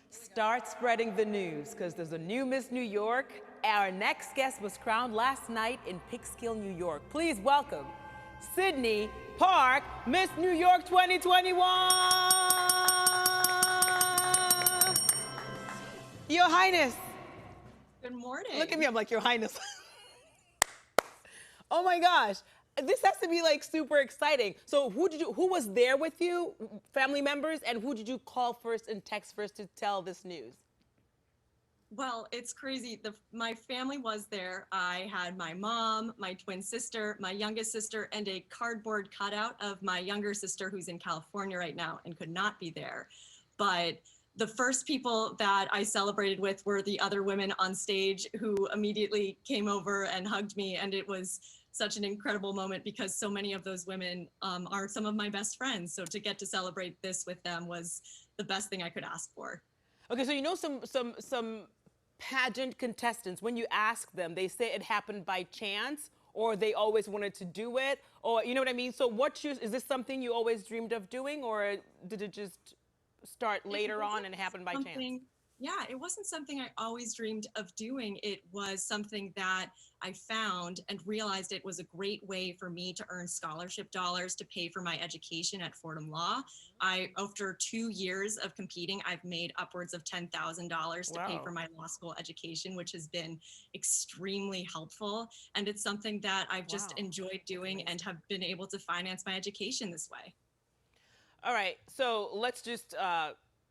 Start spreading the news, because there's a new Miss New York. Our next guest was crowned last night in Peekskill, New York. Please welcome Sydney Park, Miss New York 2021. Your Highness. Good morning. Look at me, I'm like, Your Highness. Oh my gosh. This has to be like super exciting. So who was there with you, family members, and who did you call first and text first to tell this news? Well, it's crazy. My family was there. I had my mom, my twin sister, my youngest sister, and a cardboard cutout of my younger sister who's in California right now and could not be there. But the first people that I celebrated with were the other women on stage who immediately came over and hugged me. And it was such an incredible moment because so many of those women are some of my best friends. So to get to celebrate this with them was the best thing I could ask for. Okay, so you know some pageant contestants, when you ask them, they say it happened by chance, or they always wanted to do it, or you know what I mean? So is this something you always dreamed of doing, or did it just start later on and happen by chance? Yeah, it wasn't something I always dreamed of doing. It was something that I found and realized it was a great way for me to earn scholarship dollars to pay for my education at Fordham Law. After 2 years of competing, I've made upwards of $10,000 to pay for my law school education, which has been extremely helpful. And it's something that I've just enjoyed doing and have been able to finance my education this way. All right, so let's just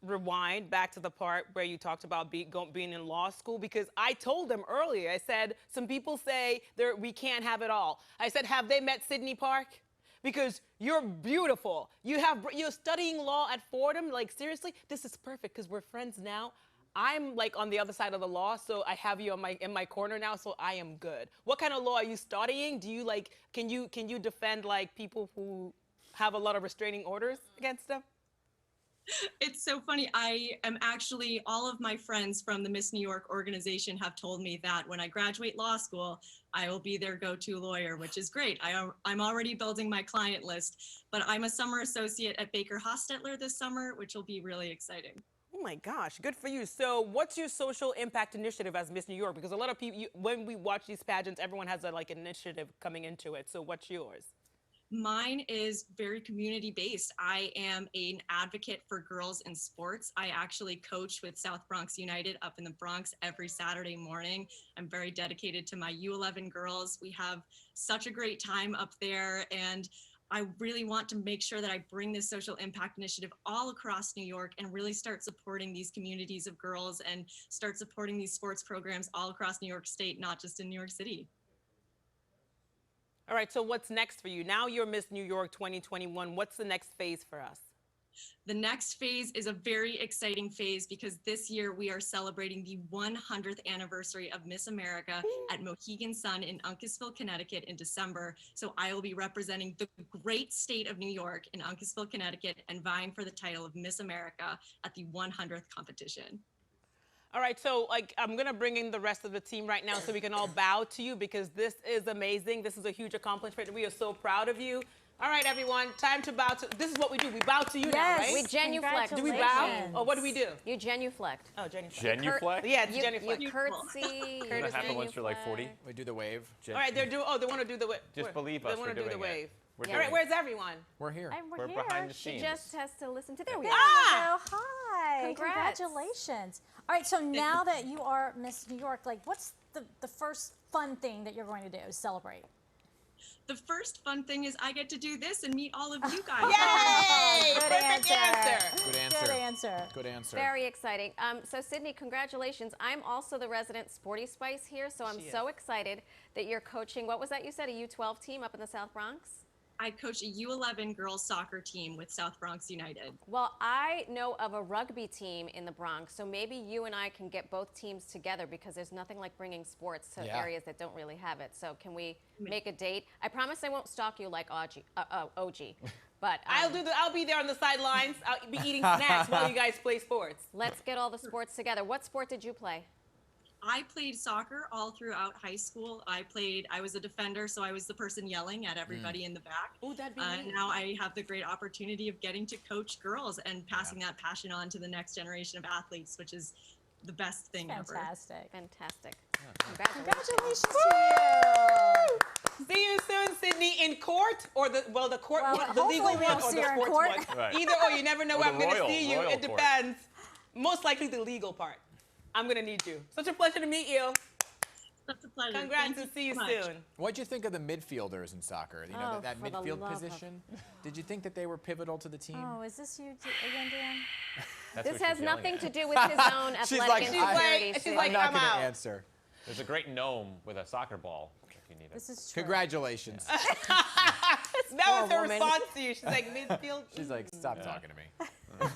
rewind back to the part where you talked about being in law school, because I told them earlier, I said, some people say we can't have it all. I said, have they met Sydney Park? Because you're beautiful. You're studying law at Fordham. Like, seriously, this is perfect because we're friends now. I'm like on the other side of the law, so I have you in my corner now, so I am good. What kind of law are you studying? Do you can you defend like people who have a lot of restraining orders against them? It's so funny. All of my friends from the Miss New York organization have told me that when I graduate law school, I will be their go-to lawyer, which is great. I'm already building my client list, but I'm a summer associate at Baker Hostetler this summer, which will be really exciting. Oh my gosh, good for you. So what's your social impact initiative as Miss New York? Because a lot of people, when we watch these pageants, everyone has an initiative coming into it. So what's yours? Mine is very community-based. I am an advocate for girls in sports. I actually coach with South Bronx United up in the Bronx every Saturday morning. I'm very dedicated to my U11 girls. We have such a great time up there, and I really want to make sure that I bring this social impact initiative all across New York and really start supporting these communities of girls and start supporting these sports programs all across New York State, not just in New York City. All right, so what's next for you? Now you're Miss New York 2021. What's the next phase for us? The next phase is a very exciting phase because this year we are celebrating the 100th anniversary of Miss America at Mohegan Sun in Uncasville, Connecticut in December. So I will be representing the great state of New York in Uncasville, Connecticut and vying for the title of Miss America at the 100th competition. All right, so I'm gonna bring in the rest of the team right now so we can all bow to you, because this is amazing. This is a huge accomplishment. We are so proud of you. All right, everyone, time to bow to, this is what we do. We bow to you now, right? We genuflect. Do we bow? Or what do we do? You genuflect. Oh, genuflect. Genuflect? Yeah, it's genuflect. You curtsy. That happened once for like 40. We do the wave. All right, they want to do the wave. Just believe us, They want to do the wave. We're All right, where's everyone? We're here. And We're here. behind the She scenes. just has to listen to. There we There are. you go. Hi. Congrats. Congratulations. All right, so now that you are Miss New York, what's the first fun thing that you're going to do to celebrate? The first fun thing is I get to do this and meet all of you guys. Yay! Good Perfect answer. Good answer. Good answer. Good answer. Very exciting. So Sydney, congratulations. I'm also the resident Sporty Spice here, so I'm so excited that you're coaching. What was that you said, a U12 team up in the South Bronx? I coach a U11 girls soccer team with South Bronx United. Well, I know of a rugby team in the Bronx, so maybe you and I can get both teams together, because there's nothing like bringing sports to areas that don't really have it. So can we make a date? I promise I won't stalk you like OG, but I'll be there on the sidelines. I'll be eating snacks while you guys play sports. let's get all the sports together. What sport did you play? I played soccer all throughout high school. I was a defender, so I was the person yelling at everybody in the back. Oh, that'd be me. Now I have the great opportunity of getting to coach girls and passing that passion on to the next generation of athletes, which is the best thing ever. Fantastic. Fantastic. Congratulations to you. See you soon, Sydney, in court or the court, Well, the legal hopefully we one don't or see the her in sports court. one. Right. Either or, you never know Or where the I'm going to royal- see you. royal It court. depends. Most likely the legal part. I'm going to need you. Such a pleasure to meet you. That's a pleasure. Congrats Thank and so see you much. soon. What'd you think of the midfielders in soccer? You know, Oh, that for the midfield love of- position? Did you think that they were pivotal to the team? Oh, is this you again, Dan? That's This what has she's yelling nothing at. to do with his own She's athletic like, insecurities. she's Sydney. like, I'm not I'm going to out. answer. There's a great gnome with a soccer ball if you need it. This is true. Congratulations. That was her woman. response to you. She's like, midfield. She's like, stop talking to me.